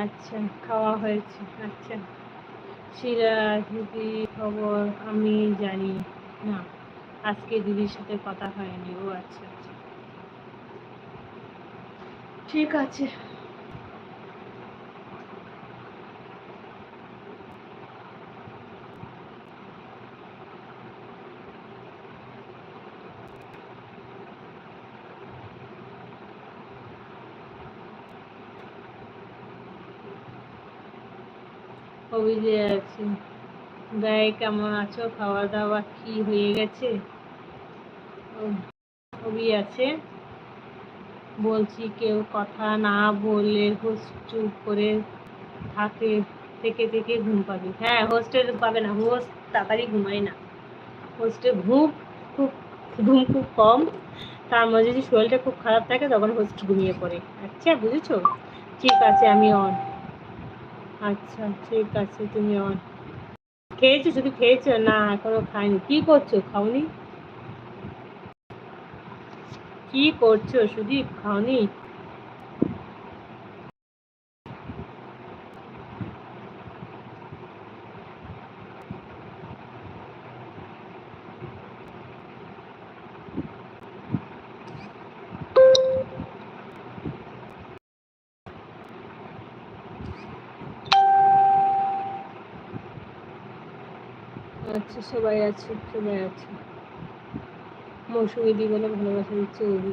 আচ্ছা, খাওয়া হয়েছে। আচ্ছা, সিরাজ দিদি খবর আমি জানি না, আজকে দিদির সাথে কথা হয়নি। ও আচ্ছা আচ্ছা, ঠিক আছে। অভিজয় আছে। গায়ে কেমন আছো? খাওয়া দাওয়া কি হয়ে গেছে? অভি আছে। বলছি কেউ কথা না বললে হোস্ট চুপ করে থাকে, থেকে থেকে ঘুম পাবে। হ্যাঁ, হোস্টেল পাবে না, হোস্ট তাড়াতাড়ি ঘুমায় না। হোস্টের খুব ঘুম খুব কম। তার মধ্যে যদি শরীরটা খুব খারাপ থাকে তখন হোস্ট ঘুমিয়ে পড়ে। আচ্ছা, বুঝেছো? ঠিক আছে, আমি অন। আচ্ছা ঠিক আছে, তুমি অন। খেয়েছো? শুধু খেয়েছো? না এখনো খাইনি। কি করছো? খাওনি? কি করছো সুদীপ? খাওনি? আচ্ছা, সবাই আছে, সবাই আছে। মৌসুমীদি বলে ভালোবাসা দিচ্ছে অভি।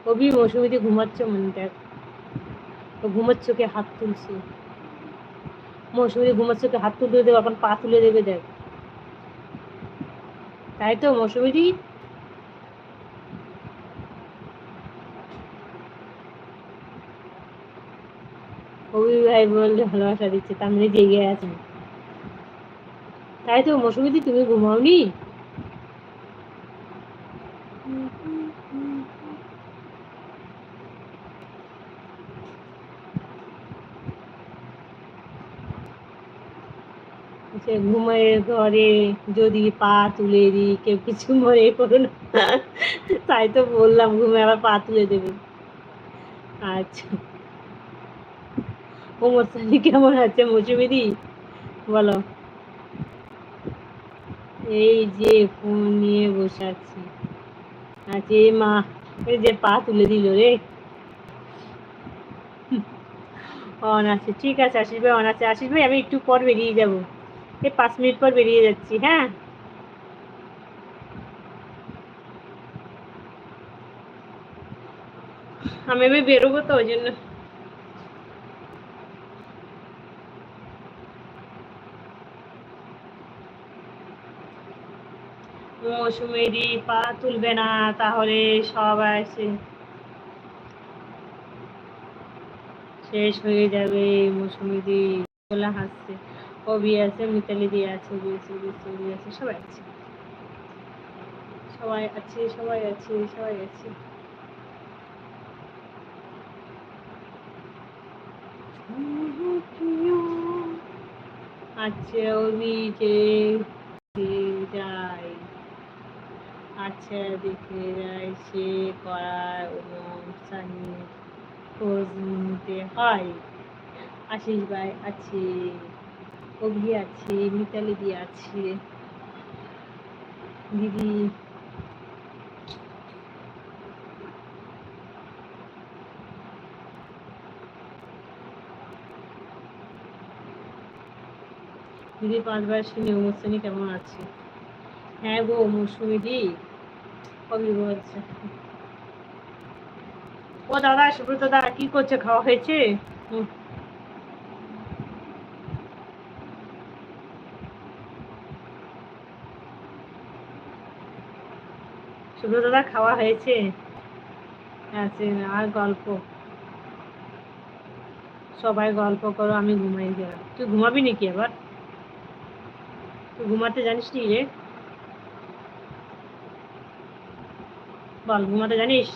অভি মৌসুমীদি ঘুমাচ্ছে মনে দেখ। ও ঘুমাচ্ছে, কে হাত তুলছে। মৌসুমীদি ঘুমাচ্ছে, কে হাত তুলে দেবে, এখন পা তুলে দেবে দেখ। তাই তো মৌসুমীদি? অভি ভাই বললে ভালোবাসা দিচ্ছে, তার মানে জেগে আছে। তাই তো মৌসুমীদি, তুমি ঘুমাওনি? সে ঘুমের ঘরে যদি পা তুলে দিই, কেউ কিছু মনে করো না। তাই তো বললাম, ঘুমে আবার পা তুলে দেবে। আচ্ছা, ওমর সানি কেমন আছে মৌসুমীদি? বলো। এই যে ফোন নিয়ে বসে আছি। আচ্ছা, এই মা, এই যে পা তুলে দিল রে। অন আছে, ঠিক আছে। আশিস ভাই অন আছে। আশিস ভাই, আমি একটু পর বেরিয়ে যাব, এই 5 মিনিট পর বেরিয়ে যাচ্ছি। হ্যাঁ, আমি এবার বেরোবো, তো ওই জন্য। মৌসুমীদি পা তুলবে না, তাহলে সবাই শেষ হয়ে যাবে। মৌসুমীদি বলে হাসছে। অভি আছে, মিতালি দিয়ে আছে, অভি আছে, অভি আছে, অভি আছে, সবাই আছে, সবাই আছে, সবাই আছে, সবাই আছে। আচ্ছা, অভি যে যায়, আচ্ছা দেখে যায়, সে করার অনুষ্ঠানে খোঁজ নিতে হয়। আশিস ভাই আছে, অভি আছে, মিতালি দি আছে, দিদি। দিদি 5 বার শুনে মৌসুমি কেমন আছে? হ্যাঁ গো মৌসুমি দি, কবি বলছে। ও দাদা, সুব্রত দাদা কি করছে? খাওয়া হয়েছে? সুব্রত দাদা খাওয়া হয়েছে? আছে আর গল্প, সবাই গল্প করো, আমি ঘুমাই গেলাম। তুই ঘুমাবি নাকি আবার? তুই ঘুমাতে জানিস নি রে? বল, ঘুমাতে জানিস?